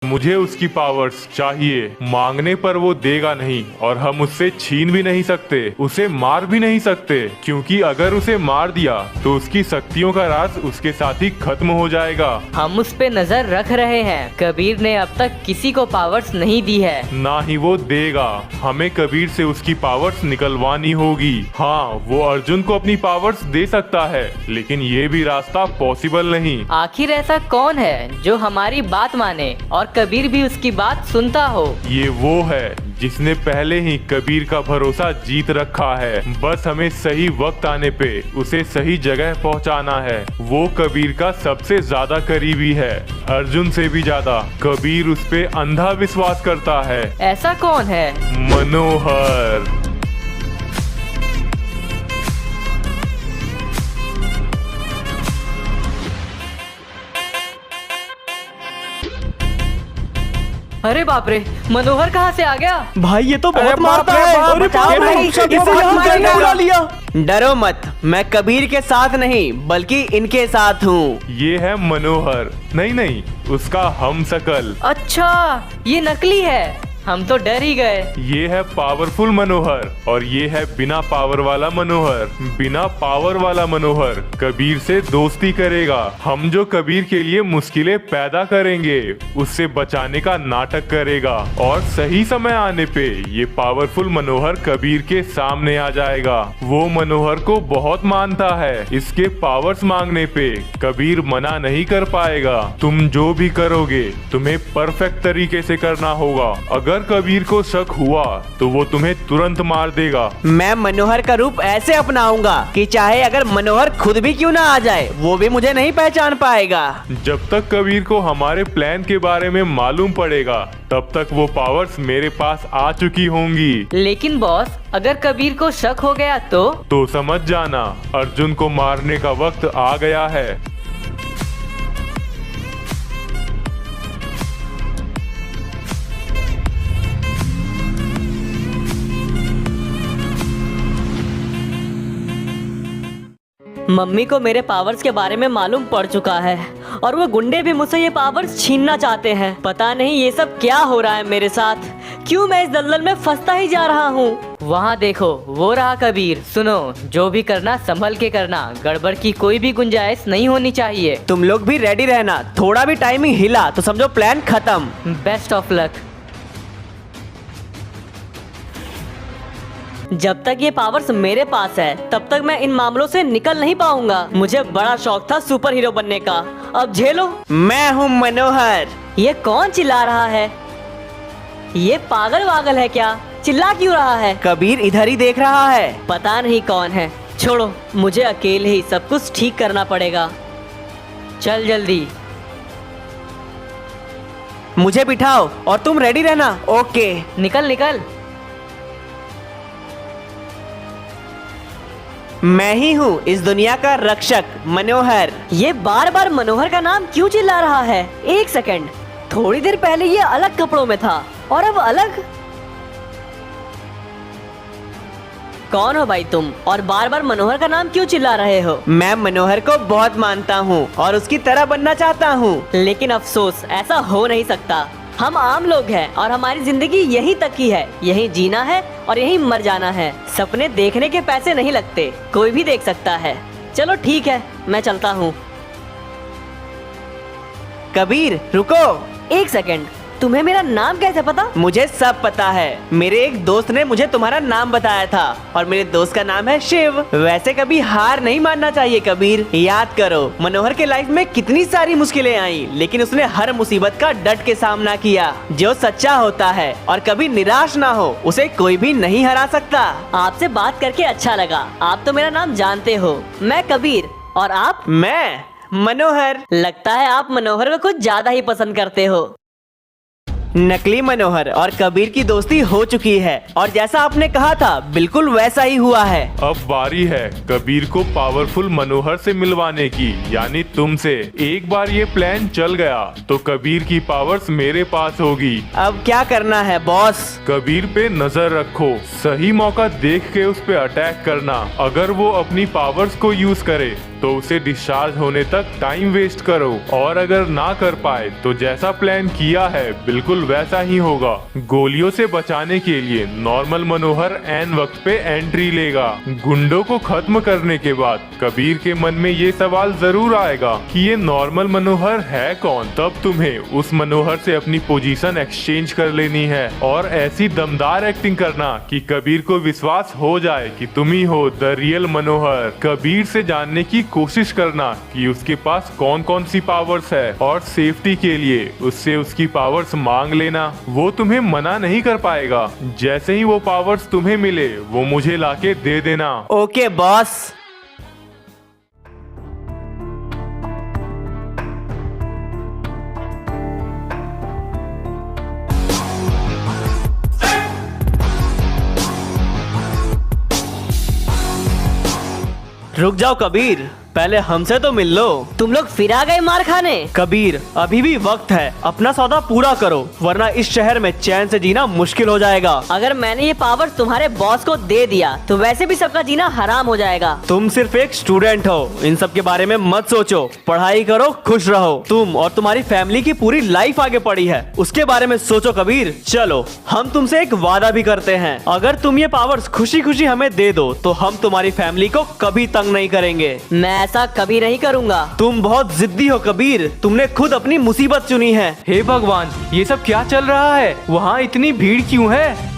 मुझे उसकी पावर्स चाहिए। मांगने पर वो देगा नहीं और हम उससे छीन भी नहीं सकते, उसे मार भी नहीं सकते, क्योंकि अगर उसे मार दिया तो उसकी शक्तियों का राज उसके साथ ही खत्म हो जाएगा। हम उस पे नजर रख रहे हैं। कबीर ने अब तक किसी को पावर्स नहीं दी है। ना ही वो देगा। हमें कबीर से उसकी पावर्स निकलवानी होगी। हाँ, वो अर्जुन को अपनी पावर्स दे सकता है, लेकिन ये भी रास्ता पॉसिबल नहीं। आखिर ऐसा कौन है जो हमारी बात माने और कबीर भी उसकी बात सुनता हो? ये वो है जिसने पहले ही कबीर का भरोसा जीत रखा है। बस हमें सही वक्त आने पे उसे सही जगह पहुंचाना है। वो कबीर का सबसे ज्यादा करीबी है, अर्जुन से भी ज्यादा। कबीर उस पे अंधा विश्वास करता है। ऐसा कौन है? मनोहर। अरे बाप रे, मनोहर कहाँ से आ गया? भाई ये तो बहुत अरे मारता बाप रे है। बाप, अरे बचाओ बाप रे, भाई, इसे इसे यहाँ बहुत कैसे मारेगा। बुला लिया? डरो मत, मैं कबीर के साथ नहीं बल्कि इनके साथ हूँ। ये है मनोहर। नहीं नहीं, उसका हम शकल। अच्छा, ये नकली है। हम तो डर ही गए। ये है पावरफुल मनोहर और ये है बिना पावर वाला मनोहर। बिना पावर वाला मनोहर कबीर से दोस्ती करेगा। हम जो कबीर के लिए मुश्किलें पैदा करेंगे उससे बचाने का नाटक करेगा, और सही समय आने पे ये पावरफुल मनोहर कबीर के सामने आ जाएगा। वो मनोहर को बहुत मानता है। इसके पावर्स मांगने पे कबीर मना नहीं कर पाएगा। तुम जो भी करोगे तुम्हें परफेक्ट तरीके से करना होगा। अगर कबीर को शक हुआ तो वो तुम्हें तुरंत मार देगा। मैं मनोहर का रूप ऐसे अपनाऊंगा कि चाहे अगर मनोहर खुद भी क्यों ना आ जाए वो भी मुझे नहीं पहचान पाएगा। जब तक कबीर को हमारे प्लान के बारे में मालूम पड़ेगा तब तक वो पावर्स मेरे पास आ चुकी होंगी। लेकिन बॉस, अगर कबीर को शक हो गया तो समझ जाना अर्जुन को मारने का वक्त आ गया है। मम्मी को मेरे पावर्स के बारे में मालूम पड़ चुका है और वो गुंडे भी मुझसे ये पावर्स छीनना चाहते हैं। पता नहीं ये सब क्या हो रहा है मेरे साथ। क्यों मैं इस दलदल में फंसता ही जा रहा हूँ। वहाँ देखो, वो रहा कबीर। सुनो, जो भी करना संभल के करना। गड़बड़ की कोई भी गुंजाइश नहीं होनी चाहिए। तुम लोग भी रेडी रहना। थोड़ा भी टाइमिंग हिला तो समझो प्लान खत्म। Best of luck. जब तक ये पावर्स मेरे पास है तब तक मैं इन मामलों से निकल नहीं पाऊंगा। मुझे बड़ा शौक था सुपर हीरो बनने का। अब झेलो। मैं हूँ मनोहर। ये कौन चिल्ला रहा है? ये पागल वागल है क्या? चिल्ला क्यों रहा है? कबीर इधर ही देख रहा है। पता नहीं कौन है। छोड़ो, मुझे अकेले ही सब कुछ ठीक करना पड़ेगा। चल जल्दी। मुझे बिठाओ और तुम रेडी रहना। ओके। निकल निकल। मैं ही हूँ इस दुनिया का रक्षक, मनोहर। ये बार बार मनोहर का नाम क्यों चिल्ला रहा है? एक सेकंड, थोड़ी देर पहले ये अलग कपड़ों में था और अब अलग। कौन हो भाई तुम, और बार बार मनोहर का नाम क्यों चिल्ला रहे हो? मैं मनोहर को बहुत मानता हूँ और उसकी तरह बनना चाहता हूँ। लेकिन अफसोस, ऐसा हो नहीं सकता। हम आम लोग हैं और हमारी जिंदगी यहीं तक ही है। यहीं जीना है और यहीं मर जाना है। सपने देखने के पैसे नहीं लगते, कोई भी देख सकता है। चलो ठीक है, मैं चलता हूँ। कबीर रुको। एक सेकंड, तुम्हें मेरा नाम कैसे पता? मुझे सब पता है। मेरे एक दोस्त ने मुझे तुम्हारा नाम बताया था और मेरे दोस्त का नाम है शिव। वैसे कभी हार नहीं मानना चाहिए कबीर। याद करो मनोहर के लाइफ में कितनी सारी मुश्किलें आई, लेकिन उसने हर मुसीबत का डट के सामना किया। जो सच्चा होता है और कभी निराश ना हो उसे कोई भी नहीं हरा सकता। आपसे बात करके अच्छा लगा। आप तो मेरा नाम जानते हो। मैं कबीर और आप? मैं मनोहर। लगता है आप मनोहर को कुछ ज्यादा ही पसंद करते हो। नकली मनोहर और कबीर की दोस्ती हो चुकी है और जैसा आपने कहा था बिल्कुल वैसा ही हुआ है। अब बारी है कबीर को पावरफुल मनोहर से मिलवाने की, यानी तुमसे। एक बार ये प्लान चल गया तो कबीर की पावर्स मेरे पास होगी। अब क्या करना है बॉस? कबीर पे नजर रखो, सही मौका देख के उस पे अटैक करना। अगर वो अपनी पावर्स को यूज करे तो उसे डिस्चार्ज होने तक टाइम वेस्ट करो, और अगर ना कर पाए तो जैसा प्लान किया है बिल्कुल वैसा ही होगा। गोलियों से बचाने के लिए नॉर्मल मनोहर एन वक्त पे एंट्री लेगा। गुंडों को खत्म करने के बाद कबीर के मन में ये सवाल जरूर आएगा कि ये नॉर्मल मनोहर है कौन। तब तुम्हें उस मनोहर से अपनी पोजीशन एक्सचेंज कर लेनी है और ऐसी दमदार एक्टिंग करना कि कबीर को विश्वास हो जाए कि तुम ही हो द रियल मनोहर। कबीर से जानने की कोशिश करना कि उसके पास कौन कौन सी पावर्स है, और सेफ्टी के लिए उससे उसकी पावर्स मांग लेना। वो तुम्हें मना नहीं कर पाएगा। जैसे ही वो पावर्स तुम्हें मिले वो मुझे लाके दे देना। Okay boss. रुक जाओ कबीर, पहले हमसे तो मिल लो। तुम लोग फिर आ गए मार खाने। कबीर अभी भी वक्त है, अपना सौदा पूरा करो वरना इस शहर में चैन से जीना मुश्किल हो जाएगा। अगर मैंने ये पावर तुम्हारे बॉस को दे दिया तो वैसे भी सबका जीना हराम हो जाएगा। तुम सिर्फ एक स्टूडेंट हो, इन सब के बारे में मत सोचो। पढ़ाई करो, खुश रहो। तुम और तुम्हारी फैमिली की पूरी लाइफ आगे पड़ी है, उसके बारे में सोचो कबीर। चलो हम तुमसे एक वादा भी करते हैं, अगर तुम ये पावर्स खुशी खुशी हमें दे दो तो हम तुम्हारी फैमिली को कभी तंग नहीं करेंगे। मैं ऐसा कभी नहीं करूँगा। तुम बहुत जिद्दी हो कबीर, तुमने खुद अपनी मुसीबत चुनी है। हे भगवान, ये सब क्या चल रहा है? वहाँ इतनी भीड़ क्यों है?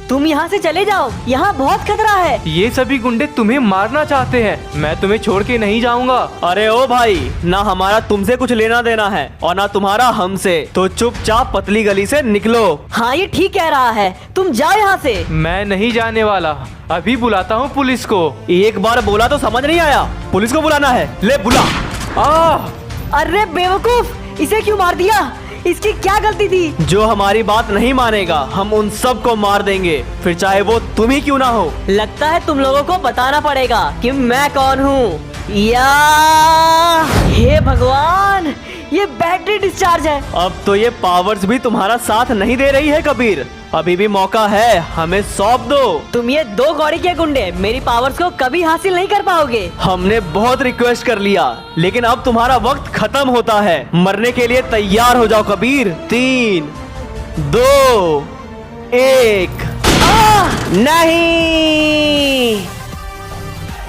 तुम यहाँ से चले जाओ, यहाँ बहुत खतरा है। ये सभी गुंडे तुम्हें मारना चाहते हैं, मैं तुम्हें छोड़ के नहीं जाऊंगा। अरे ओ भाई, ना हमारा तुमसे कुछ लेना देना है और ना तुम्हारा हमसे, तो चुपचाप पतली गली से निकलो। हाँ ये ठीक कह रहा है, तुम जाओ यहाँ से। मैं नहीं जाने वाला, अभी बुलाता हूँ पुलिस को। एक बार बोला तो समझ नहीं आया, पुलिस को बुलाना है, ले बुला। अरे बेवकूफ, इसे क्यों मार दिया? इसकी क्या गलती थी? जो हमारी बात नहीं मानेगा हम उन सब को मार देंगे, फिर चाहे वो तुम ही क्यों ना हो। लगता है तुम लोगों को बताना पड़ेगा कि मैं कौन हूँ। या हे भगवान, ये बैटरी डिस्चार्ज है। अब तो ये पावर्स भी तुम्हारा साथ नहीं दे रही है कबीर, अभी भी मौका है, हमें सौंप दो। तुम ये दो कौड़ी के गुंडे मेरी पावर्स को कभी हासिल नहीं कर पाओगे। हमने बहुत रिक्वेस्ट कर लिया, लेकिन अब तुम्हारा वक्त खत्म होता है। मरने के लिए तैयार हो जाओ कबीर। 3, 2, 1। नहीं,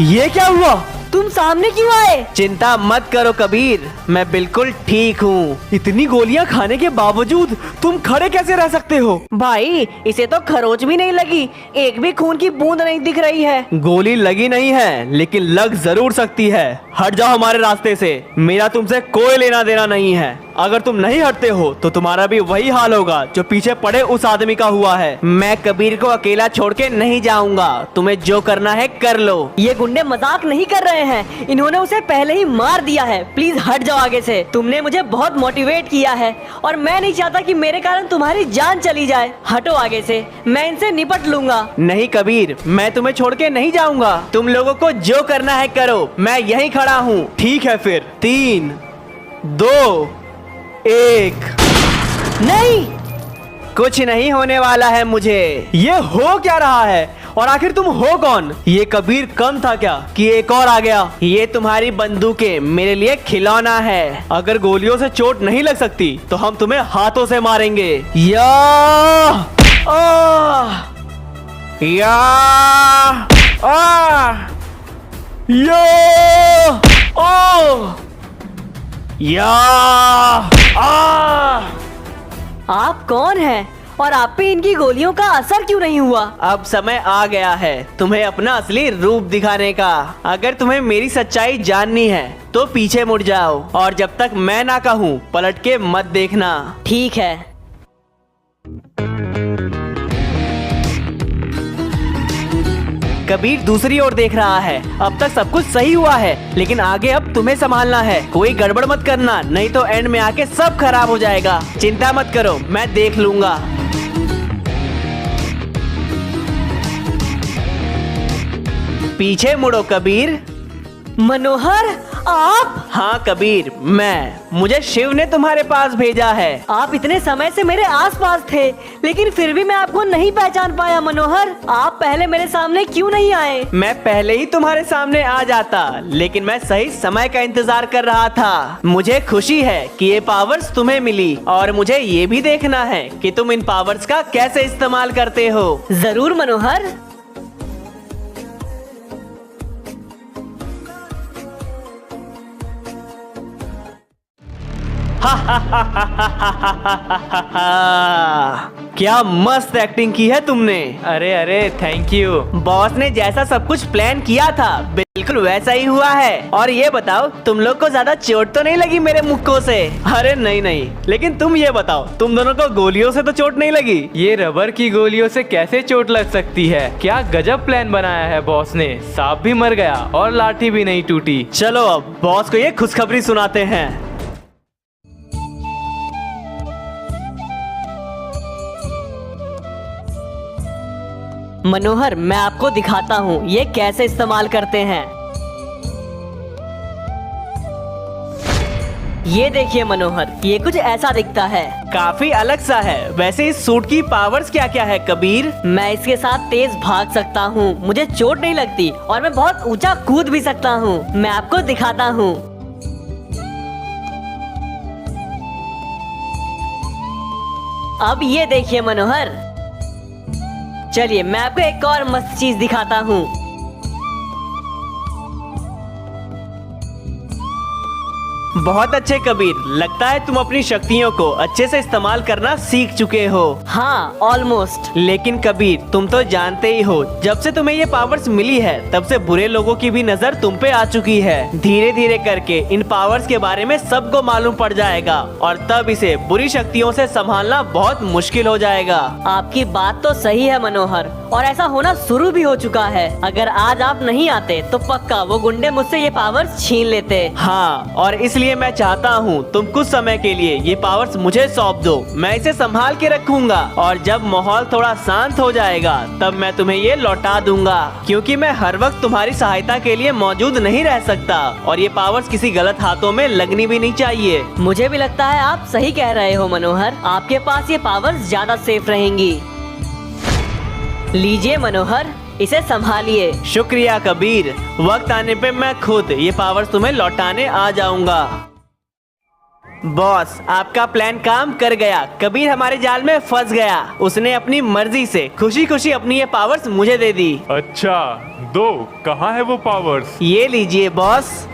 ये क्या हुआ? तुम सामने क्यों आए? चिंता मत करो कबीर, मैं बिल्कुल ठीक हूँ। इतनी गोलियाँ खाने के बावजूद तुम खड़े कैसे रह सकते हो? भाई इसे तो खरोच भी नहीं लगी, एक भी खून की बूंद नहीं दिख रही है। गोली लगी नहीं है लेकिन लग जरूर सकती है। हट जाओ हमारे रास्ते से, मेरा तुमसे कोई लेना देना नहीं है। अगर तुम नहीं हटते हो तो तुम्हारा भी वही हाल होगा जो पीछे पड़े उस आदमी का हुआ है। मैं कबीर को अकेला छोड़ के नहीं जाऊंगा, तुम्हें जो करना है कर लो। ये गुंडे मजाक नहीं कर रहे हैं, इन्होंने उसे पहले ही मार दिया है। प्लीज हट जाओ आगे से, तुमने मुझे बहुत मोटिवेट किया है और मैं नहीं चाहता कि मेरे कारण तुम्हारी जान चली जाए। हटो आगे से, मैं इनसे निपट लूंगा। नहीं कबीर, मैं तुम्हें छोड़ के नहीं जाऊंगा। तुम लोगों को जो करना है करो, मैं यहीं खड़ा हूँ। ठीक है फिर, 3, 2, 1। नहीं, कुछ नहीं होने वाला है मुझे। ये हो क्या रहा है और आखिर तुम हो कौन? ये कबीर कम था क्या कि एक और आ गया? ये तुम्हारी बंदूकें मेरे लिए खिलौना है, अगर गोलियों से चोट नहीं लग सकती तो हम तुम्हें हाथों से मारेंगे। या या या आप कौन हैं और आप पे इनकी गोलियों का असर क्यों नहीं हुआ? अब समय आ गया है तुम्हें अपना असली रूप दिखाने का। अगर तुम्हें मेरी सच्चाई जाननी है तो पीछे मुड़ जाओ और जब तक मैं ना कहूँ पलट के मत देखना। ठीक है। कबीर दूसरी ओर देख रहा है। अब तक सब कुछ सही हुआ है, लेकिन आगे अब तुम्हें संभालना है। कोई गड़बड़ मत करना, नहीं तो एंड में आके सब खराब हो जाएगा। चिंता मत करो, मैं देख लूंगा। पीछे मुड़ो कबीर। मनोहर, आप? हाँ कबीर, मुझे शिव ने तुम्हारे पास भेजा है। आप इतने समय से मेरे आसपास थे, लेकिन फिर भी मैं आपको नहीं पहचान पाया मनोहर। आप पहले मेरे सामने क्यों नहीं आए? मैं पहले ही तुम्हारे सामने आ जाता, लेकिन मैं सही समय का इंतजार कर रहा था। मुझे खुशी है कि ये पावर्स तुम्हें मिली, और मुझे ये भी देखना है कि तुम इन पावर्स का कैसे इस्तेमाल करते हो। जरूर मनोहर। क्या मस्त एक्टिंग की है तुमने। अरे अरे थैंक यू। बॉस ने जैसा सब कुछ प्लान किया था बिल्कुल वैसा ही हुआ है। और ये बताओ, तुम लोग को ज्यादा चोट तो नहीं लगी मेरे मुक्कों से? अरे नहीं नहीं, लेकिन तुम ये बताओ, तुम दोनों को गोलियों से तो चोट नहीं लगी? ये रबर की गोलियों से कैसे चोट लग सकती है? क्या गजब प्लान बनाया है बॉस ने। सांप भी मर गया और लाठी भी नहीं टूटी। चलो अब बॉस को ये खुशखबरी सुनाते हैं। मनोहर, मैं आपको दिखाता हूँ ये कैसे इस्तेमाल करते हैं। ये देखिए मनोहर, ये कुछ ऐसा दिखता है। काफी अलग सा है। वैसे इस सूट की पावर्स क्या क्या है कबीर? मैं इसके साथ तेज भाग सकता हूँ, मुझे चोट नहीं लगती, और मैं बहुत ऊंचा कूद भी सकता हूँ। मैं आपको दिखाता हूँ। अब ये देखिए मनोहर। चलिए मैं आपको एक और मस्त चीज दिखाता हूँ। बहुत अच्छे कबीर, लगता है तुम अपनी शक्तियों को अच्छे से इस्तेमाल करना सीख चुके हो। हाँ, ऑलमोस्ट। लेकिन कबीर, तुम तो जानते ही हो, जब से तुम्हें ये पावर्स मिली है तब से बुरे लोगों की भी नजर तुम पे आ चुकी है। धीरे धीरे करके इन पावर्स के बारे में सबको मालूम पड़ जाएगा, और तब इसे बुरी शक्तियों से संभालना बहुत मुश्किल हो जाएगा। आपकी बात तो सही है मनोहर, और ऐसा होना शुरू भी हो चुका है। अगर आज आप नहीं आते तो पक्का वो गुंडे मुझसे ये पावर्स छीन लेते। हाँ, और इसलिए मैं चाहता हूँ तुम कुछ समय के लिए ये पावर्स मुझे सौंप दो। मैं इसे संभाल के रखूंगा, और जब माहौल थोड़ा शांत हो जाएगा तब मैं तुम्हें ये लौटा दूंगा, क्योंकि मैं हर वक्त तुम्हारी सहायता के लिए मौजूद नहीं रह सकता, और ये पावर्स किसी गलत हाथों में लगनी भी नहीं चाहिए। मुझे भी लगता है आप सही कह रहे हो मनोहर। आपके पास ये पावर्स ज्यादा सेफ रहेंगी। लीजिए मनोहर, इसे संभालिए। शुक्रिया कबीर, वक्त आने पे मैं खुद ये पावर्स तुम्हें लौटाने आ जाऊंगा। बॉस, आपका प्लान काम कर गया। कबीर हमारे जाल में फंस गया। उसने अपनी मर्जी से खुशी खुशी अपनी ये पावर्स मुझे दे दी। अच्छा, दो। कहाँ है वो पावर्स? ये लीजिए बॉस।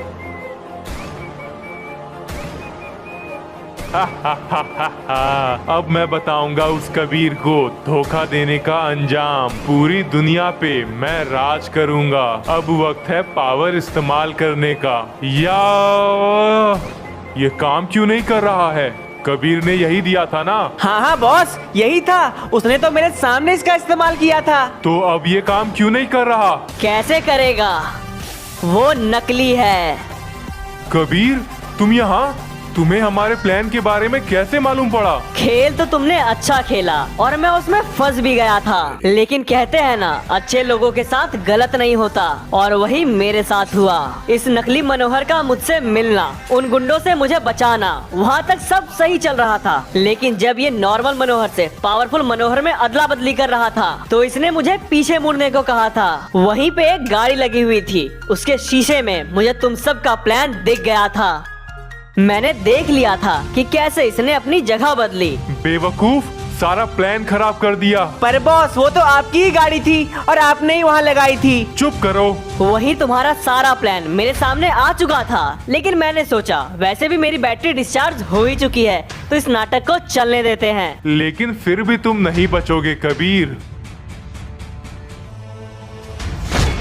अब मैं बताऊंगा उस कबीर को धोखा देने का अंजाम। पूरी दुनिया पे मैं राज करूंगा। अब वक्त है पावर इस्तेमाल करने का। या ये काम क्यों नहीं कर रहा है? कबीर ने यही दिया था ना? हाँ हाँ बॉस, यही था। उसने तो मेरे सामने इसका इस्तेमाल किया था। तो अब ये काम क्यों नहीं कर रहा? कैसे करेगा? वो नकली है। कबीर, तुम यहाँ? तुम्हें हमारे प्लान के बारे में कैसे मालूम पड़ा? खेल तो तुमने अच्छा खेला, और मैं उसमें फंस भी गया था। लेकिन कहते हैं ना, अच्छे लोगों के साथ गलत नहीं होता, और वही मेरे साथ हुआ। इस नकली मनोहर का मुझसे मिलना, उन गुंडों से मुझे बचाना, वहाँ तक सब सही चल रहा था। लेकिन जब ये नॉर्मल मनोहर से पावरफुल मनोहर में अदला बदली कर रहा था, तो इसने मुझे पीछे मुड़ने को कहा था। वहीं पे एक गाड़ी लगी हुई थी, उसके शीशे में मुझे तुम सब का प्लान दिख गया था। मैंने देख लिया था कि कैसे इसने अपनी जगह बदली। बेवकूफ, सारा प्लान खराब कर दिया। पर बॉस, वो तो आपकी ही गाड़ी थी और आपने ही वहाँ लगाई थी। चुप करो। वही तुम्हारा सारा प्लान मेरे सामने आ चुका था, लेकिन मैंने सोचा वैसे भी मेरी बैटरी डिस्चार्ज हो ही चुकी है, तो इस नाटक को चलने देते हैं। लेकिन फिर भी तुम नहीं बचोगे कबीर।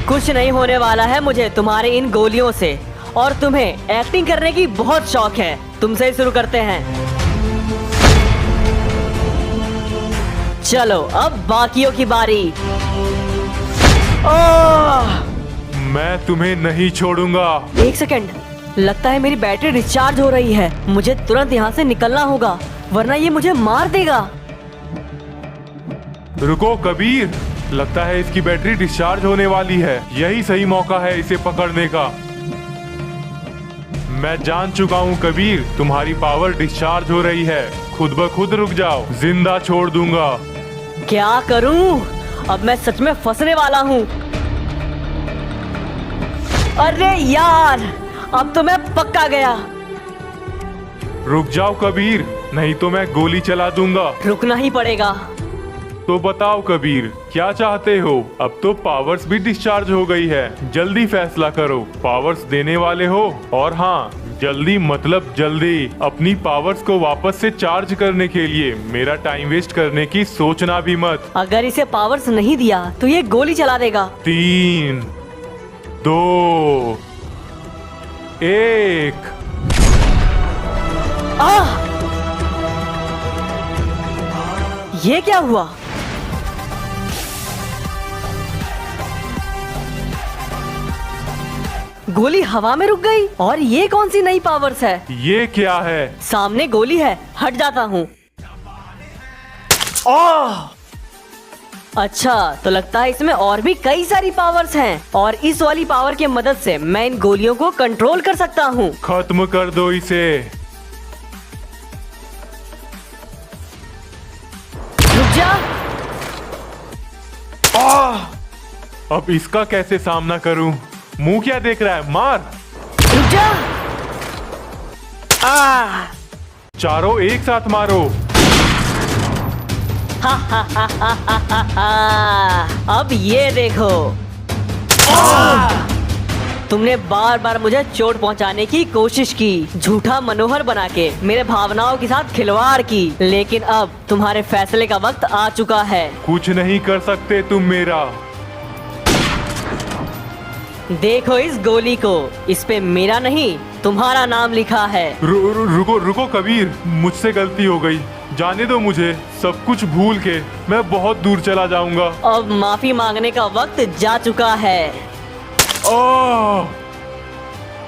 कुछ नहीं होने वाला है मुझे तुम्हारे इन गोलियों से, और तुम्हें एक्टिंग करने की बहुत शौक है। तुमसे ही शुरू करते हैं। चलो अब बाकियों की बारी। ओह! मैं तुम्हें नहीं छोड़ूंगा। एक सेकंड, लगता है मेरी बैटरी डिस्चार्ज हो रही है। मुझे तुरंत यहाँ से निकलना होगा, वरना ये मुझे मार देगा। रुको कबीर, लगता है इसकी बैटरी डिस्चार्ज होने वाली है। यही सही मौका है इसे पकड़ने का। मैं जान चुका हूँ कबीर, तुम्हारी पावर डिस्चार्ज हो रही है। खुद ब खुद रुक जाओ, जिंदा छोड़ दूंगा। क्या करूं? अब मैं सच में फंसने वाला हूँ। अरे यार, अब तो मैं पक्का गया। रुक जाओ कबीर, नहीं तो मैं गोली चला दूंगा। रुकना ही पड़ेगा। तो बताओ कबीर, क्या चाहते हो? अब तो पावर्स भी डिस्चार्ज हो गई है, जल्दी फैसला करो। पावर्स देने वाले हो? और हाँ, जल्दी मतलब जल्दी। अपनी पावर्स को वापस से चार्ज करने के लिए मेरा टाइम वेस्ट करने की सोचना भी मत। अगर इसे पावर्स नहीं दिया तो ये गोली चला देगा। 3, 2, 1। आह! ये क्या हुआ? गोली हवा में रुक गई। और ये कौन सी नई पावर्स है? ये क्या है? सामने गोली है, हट जाता हूँ। अच्छा, तो लगता है इसमें और भी कई सारी पावर्स हैं और इस वाली पावर की मदद से मैं इन गोलियों को कंट्रोल कर सकता हूँ। खत्म कर दो इसे। रुक जा। अब इसका कैसे सामना करूं? मुंह क्या देख रहा है? मार। रुक जा। चारों एक साथ मारो। अब ये देखो। तुमने बार बार मुझे चोट पहुंचाने की कोशिश की, झूठा मनोहर बना के मेरे भावनाओं के साथ खिलवाड़ की, लेकिन अब तुम्हारे फैसले का वक्त आ चुका है। कुछ नहीं कर सकते तुम मेरा। देखो इस गोली को, इस पे मेरा नहीं तुम्हारा नाम लिखा है। रुको रुको कबीर, मुझसे गलती हो गई। जाने दो मुझे, सब कुछ भूल के मैं बहुत दूर चला जाऊंगा। अब माफी मांगने का वक्त जा चुका है। ओह!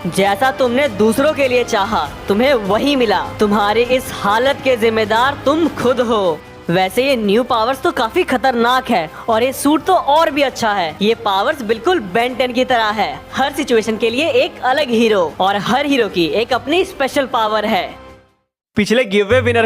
जैसा तुमने दूसरों के लिए चाहा, तुम्हें वही मिला। तुम्हारी इस हालत के जिम्मेदार तुम खुद हो। वैसे ये न्यू पावर्स तो काफी खतरनाक है और ये सूट तो और भी अच्छा है। ये पावर्स बिल्कुल बेन 10 की तरह है। हर सिचुएशन के लिए एक अलग हीरो और हर हीरो की एक अपनी स्पेशल पावर है। पिछले गिव अवे विनर